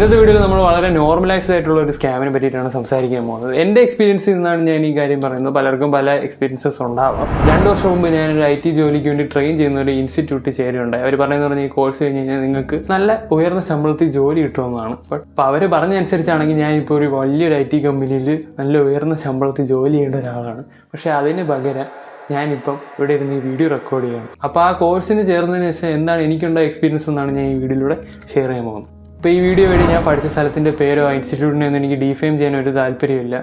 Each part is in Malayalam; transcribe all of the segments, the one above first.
ഇന്നത്തെ വീഡിയോയിൽ നമ്മൾ വളരെ നോർമലൈസ്ഡ് ആയിട്ടുള്ള ഒരു സ്കാമിനെ പറ്റിയിട്ടാണ് സംസാരിക്കാൻ പോകുന്നത്. എൻ്റെ എക്സ്പീരിയൻസിൽ നിന്നാണ് ഞാൻ ഈ കാര്യം പറയുന്നത്. പലർക്കും പല എക്സ്പീരിയൻസസ് ഉണ്ടാവാം. 2 വർഷം മുമ്പ് ഞാനൊരു IT ജോലിക്ക് വേണ്ടി ട്രെയിൻ ചെയ്യുന്ന ഒരു ഇൻസ്റ്റിറ്റ്യൂട്ടിൽ ചേരുണ്ടായി. അവർ പറയുന്നത് പറഞ്ഞാൽ ഈ കോഴ്സ് കഴിഞ്ഞ് കഴിഞ്ഞാൽ നിങ്ങൾക്ക് നല്ല ഉയർന്ന ശമ്പളത്തിൽ ജോലി കിട്ടുമെന്നാണ്. അപ്പോൾ അവർ പറഞ്ഞനുസരിച്ചാണെങ്കിൽ ഞാനിപ്പോൾ ഒരു വലിയൊരു IT കമ്പനിയിൽ നല്ല ഉയർന്ന ശമ്പളത്തിൽ ജോലി ചെയ്യേണ്ട ഒരാളാണ്. പക്ഷേ അതിന് പകരം ഞാനിപ്പം ഇവിടെ ഇരുന്ന് ഈ വീഡിയോ റെക്കോർഡ് ചെയ്യണം. അപ്പോൾ ആ കോഴ്സിന് ചേർന്നതിന് ശേഷം എന്താണ് എനിക്കുണ്ടായ എക്സ്പീരിയൻസ് എന്നാണ് ഞാൻ ഈ വീഡിയോയിലൂടെ ഷെയർ ചെയ്യാൻ പോകുന്നത്. ഇപ്പോൾ ഈ വീഡിയോ വഴി ഞാൻ പഠിച്ച സ്ഥലത്തിൻ്റെ പേരോ ഇൻസ്റ്റിറ്റ്യൂട്ടിനെ ഒന്നും എനിക്ക് ഡിഫെയിം ചെയ്യാൻ ഒരു താല്പര്യമില്ല.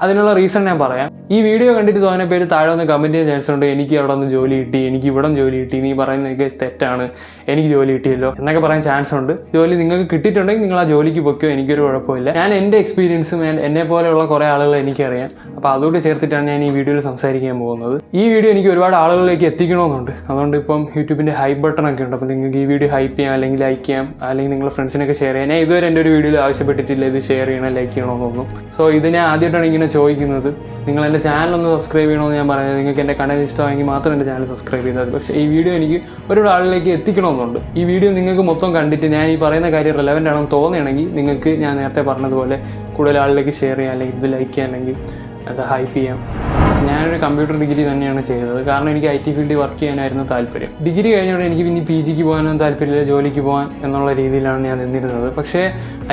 അതിനുള്ള റീസൺ ഞാൻ പറയാം. ഈ വീഡിയോ കണ്ടിട്ട് തോന്നുന്ന പേര് താഴെ ഒന്ന് കമൻറ്റ് ചെയ്യാൻ ചാൻസ് ഉണ്ട്. എനിക്ക് അവിടെ ഒന്ന് ജോലി കിട്ടി, എനിക്ക് ഇവിടെ ജോലി കിട്ടി, നീ പറയുന്നതൊക്കെ തെറ്റാണ്, എനിക്ക് ജോലി കിട്ടിയല്ലോ എന്നൊക്കെ പറയാൻ ചാൻസ് ഉണ്ട്. ജോലി നിങ്ങൾക്ക് കിട്ടിയിട്ടുണ്ടെങ്കിൽ നിങ്ങൾ ആ ജോലിക്ക് പൊയ്ക്കോ, എനിക്കൊരു കുഴപ്പമില്ല. ഞാൻ എൻ്റെ എക്സ്പീരിയൻസും എന്നെ പോലെയുള്ള കുറേ ആളുകളെ എനിക്കറിയാം. അപ്പോൾ അതുകൊണ്ട് ചേർത്തിട്ടാണ് ഞാൻ ഈ വീഡിയോയിൽ സംസാരിക്കാൻ പോകുന്നത്. ഈ വീഡിയോ എനിക്ക് ഒരുപാട് ആളുകളിലേക്ക് എത്തിക്കണമെന്നുണ്ട്. അതുകൊണ്ട് ഇപ്പം യൂട്യൂബിൻ്റെ ഹൈപ്പ് ബട്ടണൊക്കെ ഉണ്ട്. അപ്പോൾ നിങ്ങൾക്ക് ഈ വീഡിയോ ഹൈപ്പ് ചെയ്യാം, അല്ലെങ്കിൽ ലൈക്ക് ചെയ്യാം, അല്ലെങ്കിൽ നിങ്ങളുടെ ഫ്രണ്ട്സിനൊക്കെ ഷെയർ ചെയ്യാം. ഞാൻ ഇതുവരെ എൻ്റെ ഒരു വീഡിയോയിൽ ആവശ്യപ്പെട്ടിട്ടില്ല ഇത് ഷെയർ ചെയ്യണം, ലൈക്ക് ചെയ്യണമെന്നൊന്നും. സോ ഇത് ഞാൻ ആദ്യമായിട്ടാണ് ഇങ്ങനെ ചോദിക്കുന്നത്. നിങ്ങൾ എൻ്റെ ചാനലൊന്ന് സബ്സ്ക്രൈബ് ചെയ്യണമെന്ന് ഞാൻ പറയുന്നത്. നിങ്ങൾക്ക് എൻ്റെ കണ്ടന്റ് ഇഷ്ടമായെങ്കിൽ മാത്രം എൻ്റെ ചാനൽ സബ്സ്ക്രൈബ് ചെയ്താൽ. പക്ഷേ ഈ വീഡിയോ എനിക്ക് ഒരുപാട് ആളിലേക്ക് എത്തിക്കണമെന്നുണ്ട്. ഈ വീഡിയോ നിങ്ങൾക്ക് മൊത്തം കണ്ടിട്ട് ഞാൻ ഈ പറയുന്ന കാര്യം റെലവൻ്റ് ആണെന്ന് തോന്നുകയാണെങ്കിൽ നിങ്ങൾക്ക് ഞാൻ നേരത്തെ പറഞ്ഞതുപോലെ കൂടുതൽ ആളിലേക്ക് ഷെയർ ചെയ്യാം, അല്ലെങ്കിൽ ഇത് ലൈക്ക് ചെയ്യാം, അല്ലെങ്കിൽ അത് ഹൈപ്പ് ചെയ്യാം. ഞാനൊരു കമ്പ്യൂട്ടർ ഡിഗ്രി തന്നെയാണ് ചെയ്തത്. കാരണം എനിക്ക് IT ഫീൽഡിൽ വർക്ക് ചെയ്യാനായിരുന്നു താല്പര്യം. ഡിഗ്രി കഴിഞ്ഞോടെ എനിക്ക് പിന്നെ PGക്ക് പോകാനൊന്നും താല്പര്യമില്ല, ജോലിക്ക് പോകാൻ എന്നുള്ള രീതിയിലാണ് ഞാൻ നിന്നിരുന്നത്. പക്ഷേ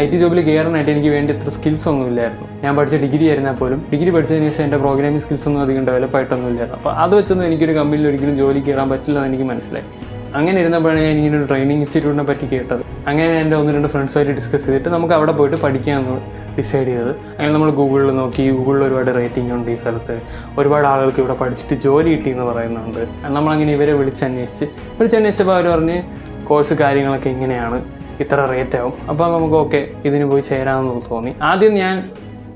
IT ജോബിൽ കയറാനായിട്ട് എനിക്ക് വേണ്ടി അത്ര സ്കിൽസ് ഒന്നും ഇല്ലായിരുന്നു. ഞാൻ പഠിച്ച ഡിഗ്രി ആയിരുന്നാൽ പോലും ഡിഗ്രി പഠിച്ചതിന് ശേഷം എൻ്റെ പ്രോഗ്രാമിംഗ് സ്കിൽസ് ഒന്നും അധികം ഡെവലപ്പ് ആയിട്ടൊന്നും ഇല്ലായിരുന്നു. അപ്പോൾ അത് വെച്ചൊന്നും എനിക്കൊരു കമ്പനിയിൽ ഒരിക്കലും ജോലി കയറാൻ പറ്റില്ല എന്ന് എനിക്ക് മനസ്സിലായി. അങ്ങനെ ഇരുന്നപ്പോഴാണ് ഞാൻ ഇങ്ങനെ ഒരു ട്രെയിനിങ് ഇൻസ്റ്റിറ്റ്യൂട്ടിനെ പറ്റി കേട്ടത്. അങ്ങനെ എൻ്റെ 1-2 ഫ്രണ്ട്സുമായിട്ട് ഡിസ്കസ് ചെയ്തിട്ട് നമുക്ക് അവിടെ പോയിട്ട് പഠിക്കാമെന്ന് ഡിസൈഡ് ചെയ്തത്. അങ്ങനെ നമ്മൾ ഗൂഗിളിൽ നോക്കി. ഗൂഗിളിൽ ഒരുപാട് റേറ്റിംഗ് ഉണ്ട് ഈ സ്ഥലത്ത്. ഒരുപാട് ആളുകൾക്ക് ഇവിടെ പഠിച്ചിട്ട് ജോലി കിട്ടിയെന്ന് പറയുന്നുണ്ട്. നമ്മളങ്ങനെ ഇവരെ വിളിച്ചന്വേഷിച്ചപ്പോൾ അവർ പറഞ്ഞ് കോഴ്സ് കാര്യങ്ങളൊക്കെ ഇങ്ങനെയാണ്, ഇത്ര റേറ്റ് ആവും. അപ്പോൾ നമുക്ക് ഓക്കെ ഇതിന് പോയി ചേരാമെന്ന് തോന്നി. ആദ്യം ഞാൻ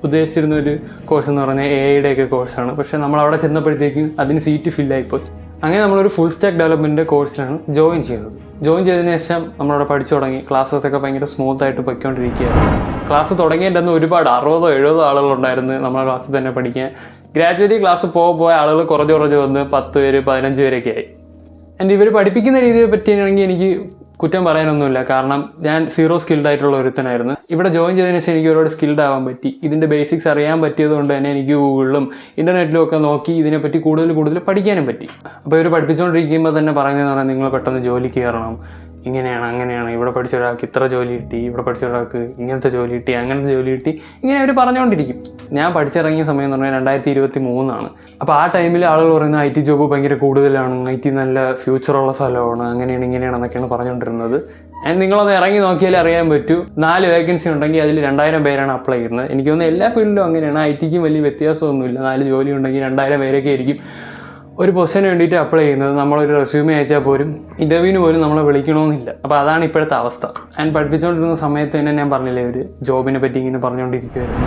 ഉദ്ദേശിച്ചിരുന്ന ഒരു കോഴ്സ് എന്ന് പറഞ്ഞാൽ AI ഒക്കെ കോഴ്സാണ്. പക്ഷേ നമ്മളവിടെ ചെന്നപ്പോഴത്തേക്കും അതിന് സീറ്റ് ഫില്ലായിപ്പോയി. അങ്ങനെ നമ്മളൊരു ഫുൾ സ്റ്റാക്ക് ഡെവലപ്മെൻറ്റ് കോഴ്സിലാണ് ജോയിൻ ചെയ്യുന്നത്. ജോയിൻ ചെയ്തതിന് ശേഷം നമ്മളവിടെ പഠിച്ചു തുടങ്ങി. ക്ലാസ്സൊക്കെ ഭയങ്കര സ്മൂത്തായിട്ട് പൊയ്ക്കൊണ്ടിരിക്കുകയായിരുന്നു. ക്ലാസ് തുടങ്ങിയതിൻ്റെ അന്ന് ഒരുപാട് 60-70 ആളുകളുണ്ടായിരുന്നു നമ്മളെ ക്ലാസ്സിൽ തന്നെ പഠിക്കാൻ. ഗ്രാജുവലി ക്ലാസ് പോയ ആളുകൾ കുറച്ച് വന്ന് 10 പേര് 15 പേരൊക്കെ ആയി. ഇവർ പഠിപ്പിക്കുന്ന രീതിയെ പറ്റിയാണെങ്കിൽ എനിക്ക് കുറ്റം പറയാനൊന്നുമില്ല. കാരണം ഞാൻ 0 സ്കിൽഡ് ആയിട്ടുള്ള ഒരുത്തനായിരുന്നു. ഇവിടെ ജോയിൻ ചെയ്തതിന് ശേഷം എനിക്ക് ഒരുപാട് സ്കിൽഡ് ആവാൻ പറ്റി. ഇതിൻ്റെ ബേസിക്സ് അറിയാൻ പറ്റിയത് കൊണ്ട് തന്നെ എനിക്ക് ഗൂഗിളിലും ഇൻ്റർനെറ്റിലും ഒക്കെ നോക്കി ഇതിനെപ്പറ്റി കൂടുതൽ പഠിക്കാനും പറ്റി. അപ്പോൾ ഇവർ പഠിപ്പിച്ചുകൊണ്ടിരിക്കുമ്പോൾ തന്നെ പറയുന്നതെന്ന് പറഞ്ഞാൽ നിങ്ങൾ പെട്ടെന്ന് ജോലി കയറണം, ഇങ്ങനെയാണ് അങ്ങനെയാണ്, ഇവിടെ പഠിച്ച ഒരാൾക്ക് ഇത്ര ജോലി കിട്ടി, ഇവിടെ പഠിച്ച ഒരാൾക്ക് ഇങ്ങനത്തെ ജോലി കിട്ടി, അങ്ങനത്തെ ജോലി കിട്ടി, ഇങ്ങനെ അവർ പറഞ്ഞുകൊണ്ടിരിക്കും. ഞാൻ പഠിച്ചിറങ്ങിയ സമയം എന്ന് പറഞ്ഞാൽ 2023. അപ്പോൾ ആ ടൈമിൽ ആളുകൾ പറയുന്നത് IT ജോബ് ഭയങ്കര കൂടുതലാണ്, IT നല്ല ഫ്യൂച്ചറുള്ള സ്ഥലമാണ്, അങ്ങനെയാണ് ഇങ്ങനെയാണെന്നൊക്കെയാണ് പറഞ്ഞുകൊണ്ടിരുന്നത്. നിങ്ങളൊന്ന് ഇറങ്ങി നോക്കിയാലേ അറിയാൻ പറ്റൂ. 4 വേക്കൻസി ഉണ്ടെങ്കിൽ അതിൽ 2000 പേരാണ് അപ്ലൈ ചെയ്യുന്നത്. എനിക്ക് തോന്നുന്നു എല്ലാ ഫീൽഡിലും അങ്ങനെയാണ്. ITക്കും വലിയ വ്യത്യാസമൊന്നുമില്ല. 4 ജോലി ഉണ്ടെങ്കിൽ 2000 പേരൊക്കെ ആയിരിക്കും ഒരു പൊസിഷന് വേണ്ടിയിട്ട് അപ്ലൈ ചെയ്യുന്നത്. നമ്മളൊരു റെസ്യൂമേ അയച്ചാൽ പോലും ഇൻ്റർവ്യൂവിന് പോലും നമ്മളെ വിളിക്കണമെന്നില്ല. അപ്പോൾ അതാണ് ഇപ്പോഴത്തെ അവസ്ഥ. ഞാൻ പഠിപ്പിച്ചുകൊണ്ടിരുന്ന സമയത്ത് തന്നെ ഞാൻ പറഞ്ഞില്ലേ ഒരു ജോബിനെ പറ്റി ഇങ്ങനെ പറഞ്ഞുകൊണ്ടിരിക്കുമായിരുന്നു.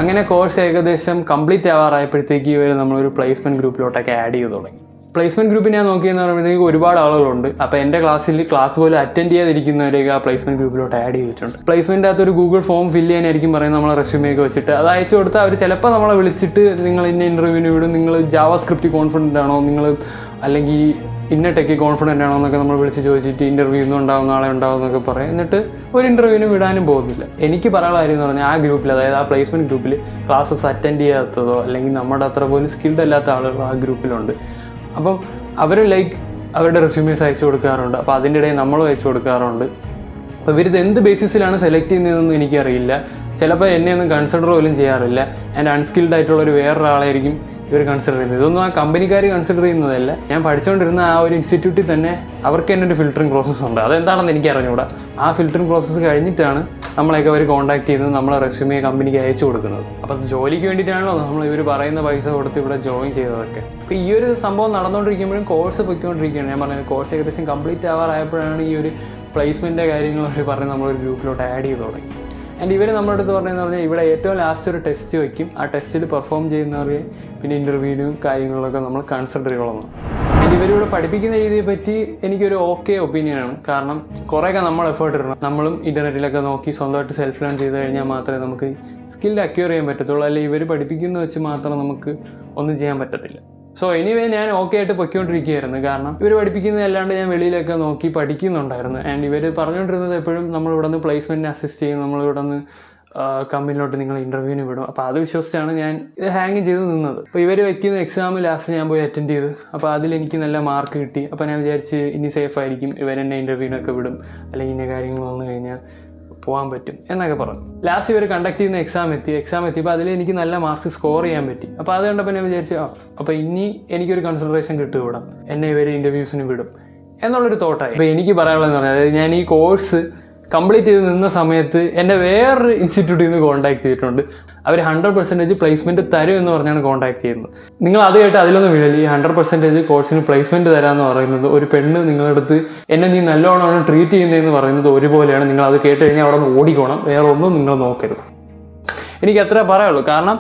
അങ്ങനെ കോഴ്സ് ഏകദേശം കംപ്ലീറ്റ് ആവാറായപ്പോഴത്തേക്ക് ഇവർ നമ്മളൊരു പ്ലേസ്മെൻറ്റ് ഗ്രൂപ്പിലോട്ടൊക്കെ ആഡ് ചെയ്ത് തുടങ്ങി. പ്ലേസ്മെൻറ്റ് ഗ്രൂപ്പിൽ ഞാൻ നോക്കിയെന്ന് പറയുമ്പോഴത്തേക്ക് ഒരുപാട് ആളുകളുണ്ട്. അപ്പോൾ എൻ്റെ ക്ലാസ് പോലും അറ്റൻഡ് ചെയ്യാതിരിക്കുന്നവരെയൊക്കെ ആ പ്ലേസ്മെൻറ്റ് ഗ്രൂപ്പിലോട്ട് ആഡ് ചെയ്തിട്ടുണ്ട്. പ്ലേസ്മെൻറ്റ് അകത്തൊരു ഗൂഗിൾ ഫോം ഫില്ല് ചെയ്യാനായിരിക്കും പറയുന്നത്. നമ്മളെ റെസ്യൂമൊക്കെ വെച്ചിട്ട് അത് അയച്ചു കൊടുത്താൽ അവർ ചിലപ്പോൾ നമ്മളെ വിളിച്ചിട്ട് നിങ്ങൾ ഇന്ന ഇൻ്റർവ്യൂവിന് വിടും, നിങ്ങൾ ജാവാസ്ക്രിപ്റ്റ് കോൺഫിഡൻ്റ് ആണോ, നിങ്ങൾ അല്ലെങ്കിൽ ഇന്ന ടെക്ക് കോൺഫിഡൻ്റ് ആണോ എന്നൊക്കെ നമ്മൾ വിളിച്ച് ചോദിച്ചിട്ട് ഇൻ്റർവ്യൂ ഇന്നും ഉണ്ടാവും നാളെ ഉണ്ടാവും എന്നൊക്കെ പറയും. എന്നിട്ട് ഒരു ഇൻ്റർവ്യൂവിന് വിടാനും പോകുന്നില്ല. എനിക്ക് പറയാനുള്ള കാര്യം എന്ന് പറഞ്ഞാൽ ആ ഗ്രൂപ്പിൽ, അതായത് ആ പ്ലേസ്മെൻറ്റ് ഗ്രൂപ്പിൽ ക്ലാസ്സസ് അറ്റൻഡ് ചെയ്യാത്തതോ അല്ലെങ്കിൽ നമ്മുടെ അത്ര പോലും സ്കിൽഡ് അല്ലാത്ത ആളുകൾ ആ ഗ്രൂപ്പിലുണ്ട്. അപ്പം അവർ അവരുടെ റെസ്യൂമേഴ്സ് അയച്ചു കൊടുക്കാറുണ്ട്. അപ്പോൾ അതിൻ്റെ ഇടയിൽ നമ്മളും അയച്ചു കൊടുക്കാറുണ്ട്. അപ്പോൾ ഇവരിത് എന്ത് ബേസിസിലാണ് സെലക്ട് ചെയ്യുന്നതെന്നൊന്നും എനിക്കറിയില്ല. ചിലപ്പോൾ എന്നെ ഒന്നും കൺസിഡർ പോലും ചെയ്യാറില്ല. ആൻഡ് അൺസ്കിൽഡ് ആയിട്ടുള്ളൊരു വേറൊരാളായിരിക്കും ഇവർ കൺസിഡർ ചെയ്യുന്നത്. ഇതൊന്നും ആ കമ്പനിക്കാർ കൺസിഡർ ചെയ്യുന്നതല്ല. ഞാൻ പഠിച്ചുകൊണ്ടിരുന്ന ആ ഒരു ഇൻസ്റ്റിറ്റ്യൂട്ടിൽ തന്നെ അവർക്ക് തന്നെ ഒരു ഫിൽറ്ററിങ് പ്രോസസ്സ് ഉണ്ട്. അതെന്താണെന്ന് എനിക്ക് അറിഞ്ഞുകൂടാ. ആ ഫിൽറ്ററിങ് പ്രോസസ്സ് കഴിഞ്ഞിട്ടാണ് നമ്മളെയൊക്കെ അവർ കോൺടാക്ട് ചെയ്ത് നമ്മളെ റെസ്യൂമേ കമ്പനിക്ക് അയച്ചു കൊടുക്കുന്നത്. അപ്പം ജോലിക്ക് വേണ്ടിയിട്ടാണല്ലോ നമ്മൾ ഇവർ പറയുന്ന പൈസ കൊടുത്ത് ഇവിടെ ജോയിൻ ചെയ്തതൊക്കെ. അപ്പോൾ ഈ ഒരു സംഭവം നടന്നുകൊണ്ടിരിക്കുമ്പോഴും കോഴ്സ് പൊയ്ക്കൊണ്ടിരിക്കുകയാണ്. ഞാൻ പറഞ്ഞത് കോഴ്സ് ഏകദേശം കംപ്ലീറ്റ് ആവാറായപ്പോഴാണ് ഈ ഒരു പ്ലേസ്മെൻറ്റിൻ്റെ കാര്യങ്ങൾ അവർ പറഞ്ഞ് നമ്മളൊരു ഗ്രൂപ്പിലോട്ട് ആഡ് ചെയ്ത് തുടങ്ങി. ഇവർ നമ്മുടെ അടുത്ത് പറഞ്ഞതെന്ന് പറഞ്ഞാൽ ഇവിടെ ഏറ്റവും ലാസ്റ്റ് ഒരു ടെസ്റ്റ് വയ്ക്കും. ആ ടെസ്റ്റിൽ പെർഫോം ചെയ്യുന്നവരെ പിന്നെ ഇൻ്റർവ്യൂവിനും കാര്യങ്ങളിലൊക്കെ നമ്മൾ കൺസിഡർ ചെയ്യണമെന്ന്. ഇവരിവിടെ പഠിപ്പിക്കുന്ന രീതിയെ പറ്റി എനിക്കൊരു ഒപ്പീനിയനാണ്. കാരണം കുറേയൊക്കെ നമ്മൾ എഫേർട്ട് ഇടണം. നമ്മളും ഇൻ്റർനെറ്റിലൊക്കെ നോക്കി സ്വന്തമായിട്ട് സെൽഫ് ലേൺ ചെയ്ത് കഴിഞ്ഞാൽ മാത്രമേ നമുക്ക് സ്കിൽ അക്വയർ ചെയ്യാൻ പറ്റത്തുള്ളൂ. അല്ലെങ്കിൽ ഇവർ പഠിപ്പിക്കുന്ന വെച്ച് മാത്രം നമുക്ക് ഒന്നും ചെയ്യാൻ പറ്റത്തില്ല. സോ എനിവേ ഞാൻ ഓക്കെ ആയിട്ട് പൊയ്ക്കൊണ്ടിരിക്കുകയായിരുന്നു. കാരണം ഇവർ പഠിപ്പിക്കുന്നതല്ലാണ്ട് ഞാൻ വെളിയിലൊക്കെ നോക്കി പഠിക്കുന്നുണ്ടായിരുന്നു. ആൻഡ് ഇവർ പറഞ്ഞുകൊണ്ടിരുന്നത് എപ്പോഴും നമ്മളിവിടെ നിന്ന് പ്ലേസ്മെൻറ്റിന് അസിസ്റ്റ് ചെയ്യും, നമ്മളിവിടെ നിന്ന് കമ്പനിയിലോട്ട് നിങ്ങൾ ഇൻ്റർവ്യൂവിന് വിടും. അപ്പോൾ അത് വിശ്വസിച്ചാണ് ഞാൻ ഇത് ഹാങ് ചെയ്ത് നിന്നത്. അപ്പോൾ ഇവർ വയ്ക്കുന്ന എക്സാം ലാസ്റ്റ് ഞാൻ പോയി അറ്റൻഡ് ചെയ്തു. അപ്പോൾ അതിലെനിക്ക് നല്ല മാർക്ക് കിട്ടി. അപ്പോൾ ഞാൻ വിചാരിച്ച് ഇനി സേഫ് ആയിരിക്കും, ഇവരെന്നെ ഇൻ്റർവ്യൂവിനൊക്കെ വിടും, അല്ലെങ്കിൽ ഇന്ന കാര്യങ്ങൾ വന്നു കഴിഞ്ഞാൽ പോകാൻ പറ്റും എന്നൊക്കെ പറഞ്ഞു. ലാസ്റ്റ് ഇവർ കണ്ടക്ട് ചെയ്യുന്ന എക്സാം എത്തിയപ്പോൾ അതിൽ എനിക്ക് നല്ല മാർക്സ് സ്കോർ ചെയ്യാൻ പറ്റി. അപ്പോൾ അത് കണ്ടപ്പോൾ ഞാൻ വിചാരിച്ചു അപ്പോൾ ഇനി എനിക്കൊരു കൺസിഡറേഷൻ കിട്ടും, ഇവിടെ എന്നെ ഇവർ ഇൻ്റർവ്യൂസിന് വിടും എന്നുള്ളൊരു തോട്ടായി. അപ്പോൾ എനിക്ക് പറയാനുള്ളതെന്ന് പറഞ്ഞാൽ, അതായത് ഞാൻ ഈ കോഴ്സ് കംപ്ലീറ്റ് ചെയ്ത് നിന്ന സമയത്ത് എന്നെ വേറൊരു ഇൻസ്റ്റിറ്റ്യൂട്ടിൽ നിന്ന് കോൺടാക്ട് ചെയ്തിട്ടുണ്ട്. അവർ 100% പ്ലേസ്മെൻറ്റ് തരും എന്ന് പറഞ്ഞാണ് കോൺടാക്ട് ചെയ്യുന്നത്. നിങ്ങൾ അത് കേട്ട് അതിലൊന്നും വീഴല്ലേ. ഈ 100% കോഴ്സിന് പ്ലേസ്മെൻറ്റ് തരാമെന്ന് പറയുന്നത്, ഒരു പെണ്ണ് നിങ്ങളുടെ അടുത്ത് എന്നെ നീ നല്ലോണമാണ് ട്രീറ്റ് ചെയ്യുന്നതെന്ന് പറയുന്നത് ഒരുപോലെയാണ്. നിങ്ങൾ അത് കേട്ട് കഴിഞ്ഞാൽ അവിടെ നിന്ന് ഓടിക്കോണം, വേറെ ഒന്നും നിങ്ങൾ നോക്കരുത്. എനിക്ക് അത്ര പറയുള്ളൂ. കാരണം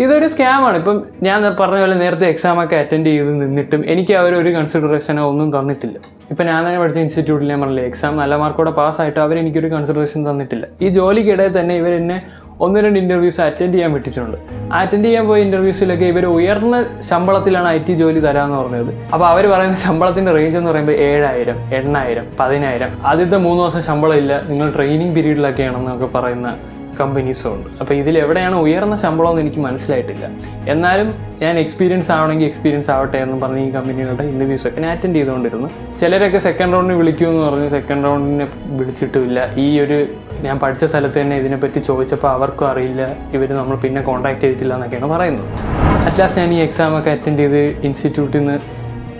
ഇതൊരു സ്കാമാണ്. ഇപ്പം ഞാൻ പറഞ്ഞ പോലെ നേരത്തെ എക്സാമൊക്കെ അറ്റൻഡ് ചെയ്ത് നിന്നിട്ടും എനിക്ക് അവരൊരു കൺസിഡറേഷനോ ഒന്നും തന്നിട്ടില്ല. ഇപ്പം ഞാൻ തന്നെ പഠിച്ച ഇൻസ്റ്റിറ്റ്യൂട്ടിൽ ഞാൻ പറഞ്ഞില്ലേ, എക്സാം നല്ല മാർക്കോടെ പാസ്സായിട്ട് അവരെനിക്കൊരു കൺസിഡറേഷൻ തന്നിട്ടില്ല. ഈ ജോലിക്കിടെ തന്നെ ഇവരെന്നെ 1-2 ഇൻ്റർവ്യൂസ് അറ്റൻഡ് ചെയ്യാൻ പറ്റിയിട്ടുണ്ട്. അറ്റൻഡ് ചെയ്യാൻ പോയ ഇൻ്റർവ്യൂസിലൊക്കെ ഇവർ ഉയർന്ന ശമ്പളത്തിലാണ് IT ജോലി തരാമെന്ന് പറഞ്ഞത്. അപ്പോൾ അവർ പറയുന്ന ശമ്പളത്തിൻ്റെ റേഞ്ച് എന്ന് പറയുമ്പോൾ 7,000, 8,000, 10,000. ആദ്യത്തെ 3 ദിവസം ശമ്പളം ഇല്ല, നിങ്ങൾ ട്രെയിനിങ് പീരീഡിലൊക്കെയാണെന്നൊക്കെ പറയുന്ന കമ്പനീസും ഉണ്ട്. അപ്പോൾ ഇതിലെവിടെയാണ് ഉയർന്ന ശമ്പളം എന്ന് എനിക്ക് മനസ്സിലായിട്ടില്ല. എന്നാലും ഞാൻ എക്സ്പീരിയൻസ് ആവണമെങ്കിൽ എക്സ്പീരിയൻസ് ആവട്ടെ എന്ന് പറഞ്ഞ് ഈ കമ്പനികളുടെ ഇൻ്റർവ്യൂസൊക്കെ ഞാൻ അറ്റൻഡ് ചെയ്തുകൊണ്ടിരുന്നു. ചിലരൊക്കെ സെക്കൻഡ് റൗണ്ടിന് വിളിക്കുമെന്ന് പറഞ്ഞ് സെക്കൻഡ് റൗണ്ടിനെ വിളിച്ചിട്ടുമില്ല. ഈ ഒരു ഞാൻ പഠിച്ച സ്ഥലത്ത് തന്നെ ഇതിനെപ്പറ്റി ചോദിച്ചപ്പോൾ അവർക്കും അറിയില്ല, ഇവർ നമ്മൾ പിന്നെ കോൺടാക്ട് ചെയ്തിട്ടില്ല എന്നൊക്കെയാണ് പറയുന്നത്. അറ്റ്ലാസ്റ്റ് ഞാൻ ഈ എക്സാമൊക്കെ അറ്റൻഡ് ചെയ്ത് ഇൻസ്റ്റിറ്റ്യൂട്ടിൽ നിന്ന്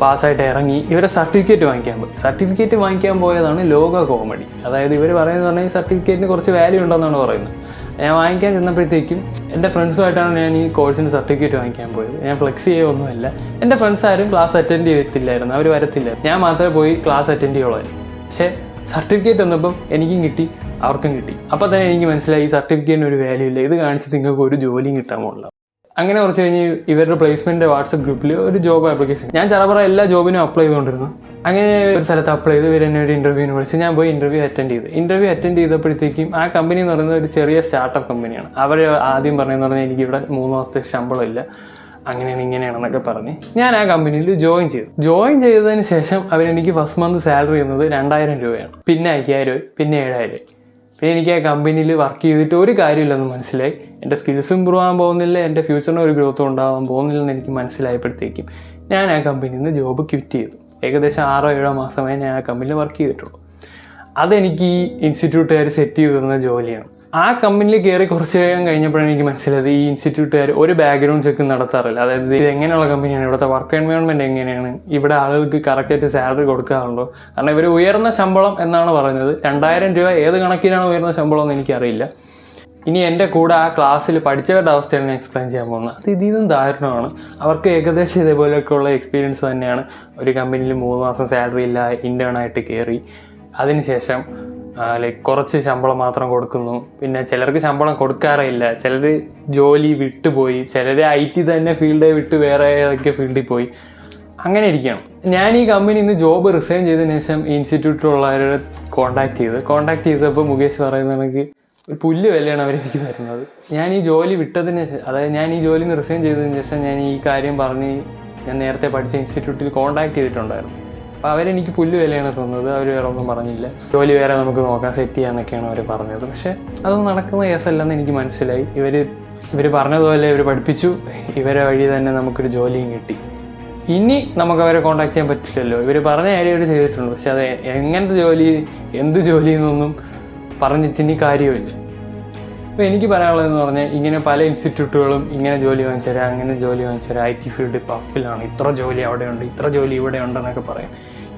പാസ്സായിട്ട് ഇറങ്ങി ഇവരെ സർട്ടിഫിക്കറ്റ് വാങ്ങിക്കാൻ പോയി. സർട്ടിഫിക്കറ്റ് വാങ്ങിക്കാൻ പോയതാണ് ലോക കോമഡി. അതായത് ഇവർ പറയുന്നത് പറഞ്ഞാൽ ഈ സർട്ടിഫിക്കറ്റിന് കുറച്ച് വാല്യൂ ഉണ്ടെന്നാണ് പറയുന്നത്. ഞാൻ വാങ്ങിക്കാൻ ചെന്നപ്പോഴത്തേക്കും എൻ്റെ ഫ്രണ്ട്സുമായിട്ടാണ് ഞാൻ ഈ കോഴ്സിൻ്റെ സർട്ടിഫിക്കറ്റ് വാങ്ങിക്കാൻ പോയത്. ഞാൻ ഫ്ലെക്സ് ചെയ്യുകയൊന്നുമല്ല. എൻ്റെ ഫ്രണ്ട്സ് ആരും ക്ലാസ് അറ്റൻഡ് ചെയ്തിട്ടില്ലായിരുന്നു, അവർ വരത്തില്ല. ഞാൻ മാത്രമേ പോയി ക്ലാസ് അറ്റൻഡ് ചെയ്യുള്ളായിരുന്നു. പക്ഷേ സർട്ടിഫിക്കറ്റ് വന്നപ്പം എനിക്കും കിട്ടി, അവർക്കും കിട്ടി. അപ്പോൾ തന്നെ എനിക്ക് മനസ്സിലായി ഈ സർട്ടിഫിക്കറ്റിന് ഒരു വാല്യൂ ഇല്ല, ഇത് കാണിച്ച് നിങ്ങൾക്ക് ഒരു ജോലിയും കിട്ടാൻ പോകില്ല. അങ്ങനെ കുറച്ച് കഴിഞ്ഞ് ഇവരുടെ പ്ലേസ്മെൻറ്റ് വാട്സപ്പ് ഗ്രൂപ്പിൽ ഒരു ജോബ് ആപ്ലിക്കേഷൻ, ഞാൻ ചറപറ എല്ലാ ജോബിനും അപ്ലൈ ചെയ്തുകൊണ്ടിരുന്നു. അങ്ങനെ ഒരു സ്ഥലത്ത് അപ്ലൈ ചെയ്ത് ഇവരെന്നെ ഒരു ഇൻ്റർവ്യൂവിന് വിളിച്ച് ഞാൻ പോയി ഇൻ്റർവ്യൂ അറ്റൻഡ് ചെയ്തപ്പോഴത്തേക്കും ആ കമ്പനി എന്ന് പറയുന്നത് ഒരു ചെറിയ സ്റ്റാർട്ടപ്പ് കമ്പനിയാണ്. അവർ ആദ്യം പറഞ്ഞതെന്ന് പറഞ്ഞാൽ എനിക്കിവിടെ 3 മാസത്തെ ശമ്പളം ഇല്ല, അങ്ങനെയാണ് ഇങ്ങനെയാണെന്നൊക്കെ പറഞ്ഞ് ഞാൻ ആ കമ്പനിയിൽ ജോയിൻ ചെയ്തതിന് ശേഷം അവരെനിക്ക് ഫസ്റ്റ് മന്ത് സാലറി ചെയ്യുന്നത് 2,000 രൂപയാണ്. പിന്നെ 5,000, പിന്നെ 7,000. പിന്നെ എനിക്ക് ആ കമ്പനിയിൽ വർക്ക് ചെയ്തിട്ട് ഒരു കാര്യമില്ലെന്ന് മനസ്സിലായി. എൻ്റെ സ്കിൽസ് ഇമ്പ്രൂവ് ആകാൻ പോകുന്നില്ല, എൻ്റെ ഫ്യൂച്ചറിന് ഒരു ഗ്രോത്തും ഉണ്ടാകാൻ പോകുന്നില്ലെന്ന് എനിക്ക് മനസ്സിലായപ്പോഴത്തേക്കും ഞാൻ ആ കമ്പനിയിൽ നിന്ന് ജോബ് ക്വിറ്റ് ചെയ്തു. ഏകദേശം 6-7 മാസമായി ഞാൻ ആ കമ്പനിയിൽ വർക്ക് ചെയ്തിട്ടുള്ളൂ. അതെനിക്ക് ഈ ഇൻസ്റ്റിറ്റ്യൂട്ടുകാർ സെറ്റ് ചെയ്ത് തന്ന ജോലിയാണ്. ആ കമ്പനിയിൽ കയറി കുറച്ച് കഴിഞ്ഞപ്പോഴാണ് എനിക്ക് മനസ്സിലായത് ഈ ഇൻസ്റ്റിറ്റ്യൂട്ടുകാർ ഒരു ബാക്ക്ഗ്രൗണ്ട് ചെക്ക് നടത്താറില്ല. അതായത് ഇത് എങ്ങനെയുള്ള കമ്പനിയാണ്, ഇവിടുത്തെ വർക്ക് എൻവയോൺമെൻറ്റ് എങ്ങനെയാണ്, ഇവിടെ ആളുകൾക്ക് കറക്റ്റായിട്ട് സാലറി കൊടുക്കാറുണ്ടോ. കാരണം ഇവർ ഉയർന്ന ശമ്പളം എന്നാണ് പറയുന്നത്. 2,000 രൂപ ഏത് കണക്കിനാണ് ഉയർന്ന ശമ്പളം എന്ന് എനിക്കറിയില്ല. ഇനി എൻ്റെ കൂടെ ആ ക്ലാസ്സിൽ പഠിച്ചവരുടെ അവസ്ഥയാണ് ഞാൻ എക്സ്പ്ലെയിൻ ചെയ്യാൻ പോകുന്നത്. അത് ഇതിൽ നിന്നും ദാരുണമാണ്. അവർക്ക് ഏകദേശം ഇതേപോലെയൊക്കെയുള്ള എക്സ്പീരിയൻസ് തന്നെയാണ്. ഒരു കമ്പനിയിൽ 3 മാസം സാലറി ഇല്ല, ഇൻറ്റേണായിട്ട് കയറി, അതിനുശേഷം കുറച്ച് ശമ്പളം മാത്രം കൊടുക്കുന്നു. പിന്നെ ചിലർക്ക് ശമ്പളം കൊടുക്കാറേ ഇല്ല, ചിലർ ജോലി വിട്ടുപോയി, ചിലർ IT തന്നെ ഫീൽഡ് വിട്ട് വേറെ ഏതൊക്കെ ഫീൽഡിൽ പോയി, അങ്ങനെ ഇരിക്കുകയാണ്. ഞാൻ ഈ കമ്പനിയിൽ നിന്ന് ജോബ് റിസൈൻ ചെയ്തതിന് ശേഷം ഇൻസ്റ്റിറ്റ്യൂട്ടിലുള്ളവരെ കോൺടാക്ട് ചെയ്തപ്പോൾ മുകേഷ് പറയുന്നത് എനിക്ക് ഒരു പുല്ല് വിലയാണ് അവരെനിക്ക് തരുന്നത്. ഞാൻ ഈ ജോലി വിട്ടതിന് ശേഷം, അതായത് ഞാൻ ഈ ജോലിയിൽ നിന്ന് റിസൈൻ ചെയ്തതിന് ശേഷം ഞാൻ ഈ കാര്യം പറഞ്ഞ് ഞാൻ നേരത്തെ പഠിച്ച ഇൻസ്റ്റിറ്റ്യൂട്ടിൽ കോൺടാക്ട് ചെയ്തിട്ടുണ്ടായിരുന്നു. അപ്പോൾ അവരെനിക്ക് പുല്ല് വിലയാണ് തന്നത്. അവർ വേറെ ഒന്നും പറഞ്ഞില്ല, ജോലി വേറെ നമുക്ക് നോക്കാം, സെറ്റ് ചെയ്യാമെന്നൊക്കെയാണ് അവർ പറഞ്ഞത്. പക്ഷേ അതൊന്നും നടക്കുന്ന കേസല്ലെന്ന് എനിക്ക് മനസ്സിലായി. ഇവർ പറഞ്ഞതുപോലെ ഇവർ പഠിപ്പിച്ചു, ഇവരെ വഴി തന്നെ നമുക്കൊരു ജോലിയും കിട്ടി. ഇനി നമുക്ക് അവരെ കോൺടാക്ട് ചെയ്യാൻ പറ്റില്ലല്ലോ. ഇവർ പറഞ്ഞ കാര്യം അവർ ചെയ്തിട്ടുണ്ട്, പക്ഷെ അത് എങ്ങനത്തെ ജോലി, എന്ത് ജോലി എന്നൊന്നും പറഞ്ഞിട്ട് ഇനി കാര്യമില്ല. അപ്പോൾ എനിക്ക് പറയാനുള്ളതെന്ന് പറഞ്ഞാൽ, ഇങ്ങനെ പല ഇൻസ്റ്റിറ്റ്യൂട്ടുകളും ഇങ്ങനെ ജോലി വാങ്ങിച്ചുതരാം, അങ്ങനെ ജോലി വാങ്ങിച്ചുതരാം, IT ഫീൽഡ് ഇപ്പോൾ അപ്പിലാണ്, ഇത്ര ജോലി അവിടെയുണ്ട്, ഇത്ര ജോലി ഇവിടെ ഉണ്ടെന്നൊക്കെ പറയും.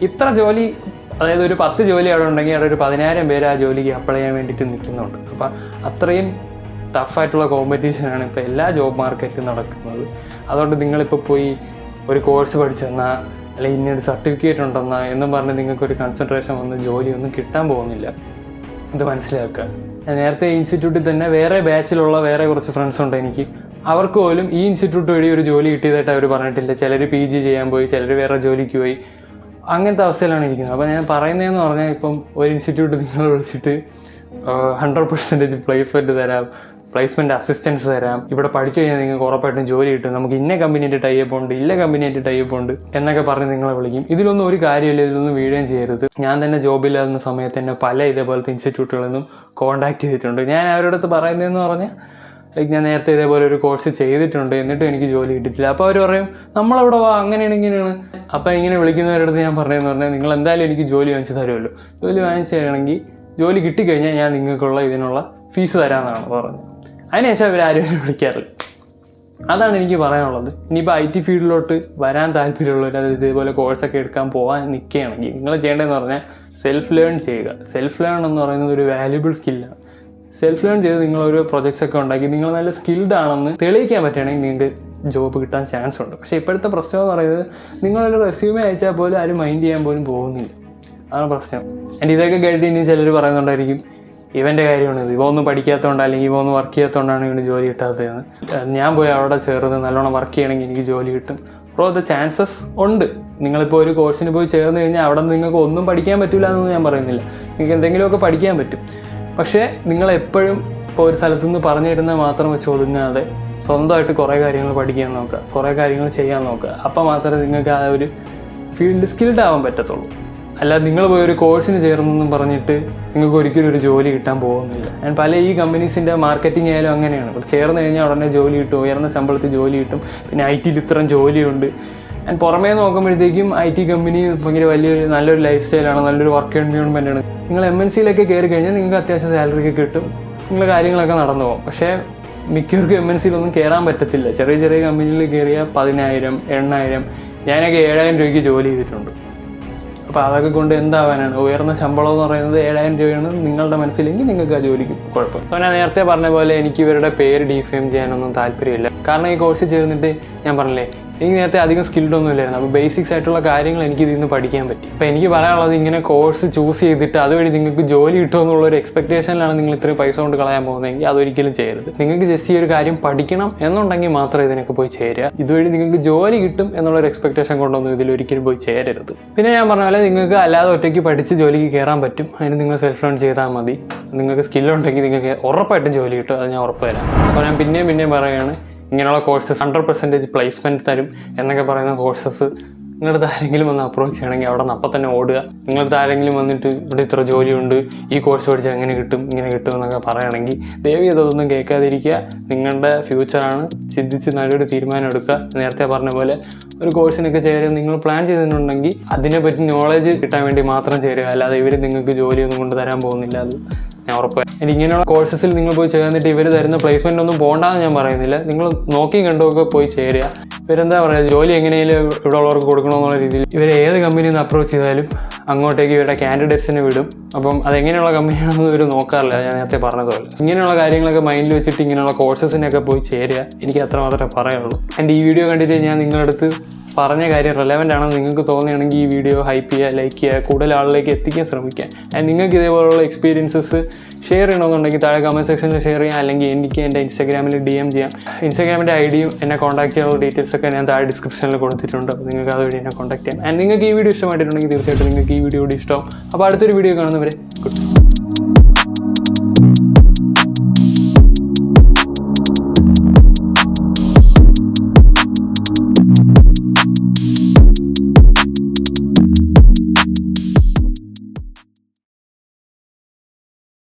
ഇത്ര ജോലി, അതായത് ഒരു 10 ജോലി അവിടെ ഉണ്ടെങ്കിൽ അവിടെ ഒരു 10,000 പേര് ആ ജോലിക്ക് അപ്ലൈ ചെയ്യാൻ വേണ്ടിയിട്ട് നിൽക്കുന്നുണ്ട്. അപ്പോൾ അത്രയും ടഫായിട്ടുള്ള കോമ്പറ്റീഷനാണ് ഇപ്പോൾ എല്ലാ ജോബ് മാർക്കറ്റിലും നടക്കുന്നത്. അതുകൊണ്ട് നിങ്ങളിപ്പോൾ പോയി ഒരു കോഴ്സ് പഠിച്ചെന്നാൽ അല്ലെങ്കിൽ ഇന്നൊരു സർട്ടിഫിക്കറ്റ് ഉണ്ടെന്നാൽ എന്നും പറഞ്ഞ് നിങ്ങൾക്കൊരു കൺസെൻട്രേഷൻ വന്ന് ജോലിയൊന്നും കിട്ടാൻ പോകുന്നില്ല. ഇത് മനസ്സിലാക്കുക. നേരത്തെ ഇൻസ്റ്റിറ്റ്യൂട്ടിൽ തന്നെ വേറെ ബാച്ചിലുള്ള വേറെ കുറച്ച് ഫ്രണ്ട്സ് ഉണ്ട് എനിക്ക്. അവർക്ക് പോലും ഈ ഇൻസ്റ്റിറ്റ്യൂട്ട് വഴി ഒരു ജോലി കിട്ടിയതായിട്ട് അവർ പറഞ്ഞിട്ടില്ല. ചിലർ PG ചെയ്യാൻ പോയി, ചിലർ വേറെ ജോലിക്ക് പോയി, അങ്ങനത്തെ അവസ്ഥയിലാണ് ഇരിക്കുന്നത്. അപ്പോൾ ഞാൻ പറയുന്നതെന്ന് പറഞ്ഞാൽ, ഇപ്പം ഒരു ഇൻസ്റ്റിറ്റ്യൂട്ട് നിങ്ങൾ വിളിച്ചിട്ട് 100% പ്ലേസ്മെൻറ്റ് തരാം, പ്ലേസ്മെൻറ്റ് അസിസ്റ്റൻസ് തരാം, ഇവിടെ പഠിച്ചു കഴിഞ്ഞാൽ നിങ്ങൾക്ക് ഉറപ്പായിട്ടും ജോലി കിട്ടും, നമുക്ക് ഇന്ന കമ്പനിയായിട്ട് ടൈപ്പ് ഉണ്ട്, ഇല്ല കമ്പനിയായിട്ട് ടൈപ്പ് ഉണ്ട് എന്നൊക്കെ പറഞ്ഞ് നിങ്ങളെ വിളിക്കും. ഇതിലൊന്നും ഒരു കാര്യമില്ല, ഇതിലൊന്നും വീഴുകയും ചെയ്യരുത്. ഞാൻ തന്നെ ജോബില്ലാകുന്ന സമയത്ത് തന്നെ പല ഇതേപോലത്തെ ഇൻസ്റ്റിറ്റ്യൂട്ടുകളിൽ നിന്നും കോൺടാക്ട് ചെയ്തിട്ടുണ്ട്. ഞാൻ അവരുടെ അടുത്ത് പറയുന്നതെന്ന് പറഞ്ഞാൽ ഞാൻ നേരത്തെ ഇതേപോലെ ഒരു കോഴ്സ് ചെയ്തിട്ടുണ്ട്, എന്നിട്ടും എനിക്ക് ജോലി കിട്ടിയിട്ടില്ല. അപ്പോൾ അവർ പറയും നമ്മളവിടെ വാ, അങ്ങനെയാണ് ഇങ്ങനെയാണ്. അപ്പോൾ ഇങ്ങനെ വിളിക്കുന്നവരുടെ അടുത്ത് ഞാൻ പറഞ്ഞതെന്ന് പറഞ്ഞാൽ നിങ്ങൾ എന്തായാലും എനിക്ക് ജോലി വാങ്ങിച്ച് തരുമല്ലോ, ജോലി വാങ്ങിച്ച് തരണമെങ്കിൽ ജോലി കിട്ടിക്കഴിഞ്ഞാൽ ഞാൻ നിങ്ങൾക്കുള്ള ഇതിനുള്ള ഫീസ് തരാമെന്നാണ് പറഞ്ഞത്. അതിനുശേഷം അവരാരും വിളിക്കാറില്ല. അതാണ് എനിക്ക് പറയാനുള്ളത്. ഇനിയിപ്പോൾ IT ഫീൽഡിലോട്ട് വരാൻ താല്പര്യമുള്ളവർ, അത് ഇതേപോലെ കോഴ്സൊക്കെ എടുക്കാൻ പോകാൻ നിൽക്കുകയാണെങ്കിൽ നിങ്ങൾ ചെയ്യേണ്ടതെന്ന് പറഞ്ഞാൽ സെൽഫ് ലേൺ ചെയ്യുക. സെൽഫ് ലേൺ എന്ന് പറയുന്നത് ഒരു വാല്യുബിൾ സ്കില്ലാണ്. സെൽഫ് ലേൺ ചെയ്ത് നിങ്ങളൊരു പ്രൊജക്ട്സൊക്കെ ഉണ്ടാക്കി നിങ്ങൾ നല്ല സ്കിൽഡ് ആണെന്ന് തെളിയിക്കാൻ പറ്റുകയാണെങ്കിൽ നിങ്ങൾക്ക് ജോബ് കിട്ടാൻ ചാൻസ് ഉണ്ട്. പക്ഷേ ഇപ്പോഴത്തെ പ്രശ്നം എന്ന് പറയുന്നത് നിങ്ങളൊരു റെസ്യൂമേ അയച്ചാൽ പോലും ആരും മൈൻഡ് ചെയ്യാൻ പോലും പോകുന്നില്ല. അതാണ് പ്രശ്നം. ആൻഡ് ഇതൊക്കെ കേട്ട് ഇനി ചിലർ പറയുന്നുണ്ടായിരിക്കും ഇവൻ്റെ കാര്യമാണിത്, ഇവ ഒന്നും പഠിക്കാത്തതുകൊണ്ട് അല്ലെങ്കിൽ ഇവ ഒന്നും വർക്ക് ചെയ്യാത്തതുകൊണ്ടാണ് ഇവന് ജോലി കിട്ടാത്തതെന്ന്. ഞാൻ പോയി അവിടെ ചേർന്ന് നല്ലോണം വർക്ക് ചെയ്യണമെങ്കിൽ എനിക്ക് ജോലി കിട്ടും. അപ്പോൾ അത് ചാൻസസ് ഉണ്ട്. നിങ്ങളിപ്പോൾ ഒരു കോഴ്സിന് പോയി ചേർന്ന് കഴിഞ്ഞാൽ അവിടെ നിന്ന് നിങ്ങൾക്ക് ഒന്നും പഠിക്കാൻ പറ്റില്ല എന്നൊന്നും ഞാൻ പറയുന്നില്ല. നിങ്ങൾക്ക് എന്തെങ്കിലുമൊക്കെ പഠിക്കാൻ പറ്റും. പക്ഷേ നിങ്ങളെപ്പോഴും ഇപ്പോൾ ഒരു സ്ഥലത്തുനിന്ന് പറഞ്ഞു തരുന്നത് മാത്രം വെച്ച് ഒതുങ്ങാതെ സ്വന്തമായിട്ട് കുറേ കാര്യങ്ങൾ പഠിക്കാൻ നോക്കുക, കുറേ കാര്യങ്ങൾ ചെയ്യാൻ നോക്കുക. അപ്പോൾ മാത്രമേ നിങ്ങൾക്ക് ആ ഒരു ഫീൽഡ് സ്കിൽഡ് ആവാൻ പറ്റത്തുള്ളൂ. അല്ലാതെ നിങ്ങൾ പോയി ഒരു കോഴ്സിന് ചേർന്നെന്നും പറഞ്ഞിട്ട് നിങ്ങൾക്ക് ഒരിക്കലും ഒരു ജോലി കിട്ടാൻ പോകുന്നില്ല. ഞാൻ പല ഈ കമ്പനീസിൻ്റെ മാർക്കറ്റിംഗ് ആയാലും അങ്ങനെയാണ്. ഇവിടെ ചേർന്ന് കഴിഞ്ഞാൽ ഉടനെ ജോലി കിട്ടും, ഉയർന്ന ശമ്പളത്തിൽ ജോലി കിട്ടും, പിന്നെ IT-യിൽ ഇത്രയും ജോലിയുണ്ട്. ഞാൻ പുറമേ നോക്കുമ്പോഴത്തേക്കും IT കമ്പനി ഭയങ്കര വലിയൊരു നല്ലൊരു ലൈഫ് സ്റ്റൈലാണ്, നല്ലൊരു വർക്ക് എൻവയോൺമെൻറ്റാണ്. നിങ്ങൾ MNC-യിലൊക്കെ കയറി കഴിഞ്ഞാൽ നിങ്ങൾക്ക് അത്യാവശ്യം സാലറിയൊക്കെ കിട്ടും, നിങ്ങളുടെ കാര്യങ്ങളൊക്കെ നടന്നു പോകും. പക്ഷേ മിക്കവർക്കും MNC-യിലൊന്നും കയറാൻ പറ്റത്തില്ല. ചെറിയ ചെറിയ കമ്പനിയിൽ കയറിയാൽ 10,000, 8,000, ഞാനൊക്കെ 7,000 രൂപയ്ക്ക് ജോലി ചെയ്തിട്ടുണ്ട്. അപ്പോൾ അതൊക്കെ കൊണ്ട് എന്താവാനാണ്? ഉയർന്ന ശമ്പളം എന്ന് പറയുന്നത് 7,000 രൂപയാണ് നിങ്ങളുടെ മനസ്സിലെങ്കിൽ നിങ്ങൾക്ക് ആ ജോലിക്ക് കുഴപ്പം. അപ്പോൾ ഞാൻ നേരത്തെ പറഞ്ഞ പോലെ എനിക്ക് ഇവരുടെ പേര് ഡിഫെയിം ചെയ്യാനൊന്നും താല്പര്യമില്ല. കാരണം ഈ കോഴ്സ് ചേർന്നിട്ട് ഞാൻ പറഞ്ഞില്ലേ, എനിക്ക് നേരത്തെ അധികം സ്കിൽഡൊന്നും ഇല്ലായിരുന്നു. അപ്പോൾ ബേസിക്സ് ആയിട്ടുള്ള കാര്യങ്ങൾ എനിക്ക് ഇതിൽ നിന്ന് പഠിക്കാൻ പറ്റി. അപ്പോൾ എനിക്ക് പറയാനുള്ളത്, ഇങ്ങനെ കോഴ്സ് ചൂസ് ചെയ്തിട്ട് അതുവഴി നിങ്ങൾക്ക് ജോലി കിട്ടുമെന്നുള്ളൊരു എക്സ്പെക്ടേഷനിലാണ് നിങ്ങൾ ഇത്രയും പൈസ കൊണ്ട് കളയാൻ പോകുന്നതെങ്കിൽ അതൊരിക്കലും ചെയ്യരുത്. നിങ്ങൾക്ക് ജസ്റ്റ് ഈ ഒരു കാര്യം പഠിക്കണം എന്നുണ്ടെങ്കിൽ മാത്രമേ ഇതിനൊക്കെ പോയി ചേരുക. ഇതുവഴി നിങ്ങൾക്ക് ജോലി കിട്ടും എന്നുള്ളൊരു എക്സ്പെക്ടേഷൻ കൊണ്ടൊന്നും ഇതിലൊരിക്കലും പോയി ചേരരുത്. പിന്നെ ഞാൻ പറഞ്ഞ പോലെ നിങ്ങൾക്ക് അല്ലാതെ ഒറ്റയ്ക്ക് പഠിച്ച് ജോലിക്ക് കയറാൻ പറ്റും. അതിന് നിങ്ങൾ സെൽഫ് ലേൺ ചെയ്താൽ മതി. നിങ്ങൾക്ക് സ്കില്ലുണ്ടെങ്കിൽ നിങ്ങൾക്ക് ഉറപ്പായിട്ടും ജോലി കിട്ടും, അത് ഞാൻ ഉറപ്പ് തരാം. അപ്പോൾ ഞാൻ പിന്നെയും പറയുകയാണ്, ഇങ്ങനെയുള്ള കോഴ്സസ് 100% പ്ലേസ്മെൻറ്റ് തരും എന്നൊക്കെ പറയുന്ന കോഴ്സസ് നിങ്ങളുടെ ആരെങ്കിലും വന്ന് അപ്രോച്ച് ചെയ്യണമെങ്കിൽ അവിടെ നിന്ന് അപ്പം തന്നെ ഓടുക. നിങ്ങളുടെ ആരെങ്കിലും വന്നിട്ട് ഇവിടെ ഇത്ര ജോലിയുണ്ട്, ഈ കോഴ്സ് പഠിച്ചാൽ എങ്ങനെ കിട്ടും, ഇങ്ങനെ കിട്ടും എന്നൊക്കെ പറയുകയാണെങ്കിൽ ദയവ് അതൊന്നും കേൾക്കാതിരിക്കുക. നിങ്ങളുടെ ഫ്യൂച്ചറാണ്, ചിന്തിച്ച് നല്ലൊരു തീരുമാനം എടുക്കുക. നേരത്തെ പറഞ്ഞ പോലെ ഒരു കോഴ്സിനൊക്കെ ചേരുക നിങ്ങൾ പ്ലാൻ ചെയ്തിട്ടുണ്ടെങ്കിൽ അതിനെപ്പറ്റി നോളജ് കിട്ടാൻ വേണ്ടി മാത്രം ചേരുക. അല്ലാതെ ഇവർ നിങ്ങൾക്ക് ജോലിയൊന്നും കൊണ്ട് തരാൻ പോകുന്നില്ല, അത് ഞാൻ ഉറപ്പ്. ഇങ്ങനെയുള്ള കോഴ്സസിൽ നിങ്ങൾ പോയി ചേർന്നിട്ട് ഇവർ തരുന്ന പ്ലേസ്മെൻ്റ് ഒന്നും പോകണ്ടെന്ന് ഞാൻ പറയുന്നില്ല. നിങ്ങൾ നോക്കി കണ്ടുമൊക്കെ പോയി ചേരുക. ഇവരെന്താ പറയുക, ജോലി എങ്ങനെയാലും ഇവിടെ ഉള്ളവർക്ക് കൊടുക്കണമെന്നുള്ള രീതിയിൽ ഇവർ ഏത് കമ്പനിയിൽ നിന്ന് അപ്രോച്ച് ചെയ്താലും അങ്ങോട്ടേക്ക് ഇവരുടെ കാൻഡിഡേറ്റ്സിനെ വിടും. അപ്പം അതെങ്ങനെയുള്ള കമ്പനിയാണെന്ന് ഇവർ നോക്കാറില്ല. ഞാൻ നേരത്തെ പറഞ്ഞതുപോലെ ഇങ്ങനെയുള്ള കാര്യങ്ങളൊക്കെ മൈൻഡിൽ വെച്ചിട്ട് ഇങ്ങനെയുള്ള കോഴ്സസിനൊക്കെ പോയി ചേരുക. എനിക്ക് അത്രമാത്രമേ പറയാനുള്ളൂ. എൻ്റെ ഈ വീഡിയോ കണ്ടിട്ട് ഞാൻ നിങ്ങളുടെ അടുത്ത് പറഞ്ഞ കാര്യം റെലവൻ്റ് ആണെന്ന് നിങ്ങൾക്ക് തോന്നുകയാണെങ്കിൽ ഈ വീഡിയോ ഹൈപ്പ് ചെയ്യുക, ലൈക്ക് ചെയ്യുക, കൂടുതൽ ആളിലേക്ക് എത്തിക്കാൻ ശ്രമിക്കുക. ആൻഡ് നിങ്ങൾക്ക് ഇതേപോലുള്ള എക്സ്പീരിയൻസസ് ഷെയർ ചെയ്യണമെന്നുണ്ടെങ്കിൽ താഴെ കമൻറ്റ് സെക്ഷനിൽ ഷെയർ ചെയ്യാം, അല്ലെങ്കിൽ എനിക്ക് എൻ്റെ ഇൻസ്റ്റാഗ്രാമിൽ DM ചെയ്യാം. ഇൻസ്റ്റാഗ്രാമിൻ്റെ IDയും എന്നെ കോൺടാക്ട് ചെയ്യാനുള്ള ഡീറ്റെയിൽസൊക്കെ ഞാൻ താഴെ ഡിസ്ക്രിപ്ഷനിൽ കൊടുത്തിട്ടുണ്ട്. അപ്പോൾ നിങ്ങൾക്ക് അതുവഴി എന്നെ കോൺടാക്ട് ചെയ്യാം. ആൻഡ് നിങ്ങൾക്ക് ഈ വീഡിയോ ഇഷ്ടമായിട്ടുണ്ടെങ്കിൽ തീർച്ചയായിട്ടും നിങ്ങൾക്ക് ഈ വീഡിയോ കൂടി ഇഷ്ടമാവും. അപ്പോൾ അടുത്തൊരു വീഡിയോ കാണുന്നവരെ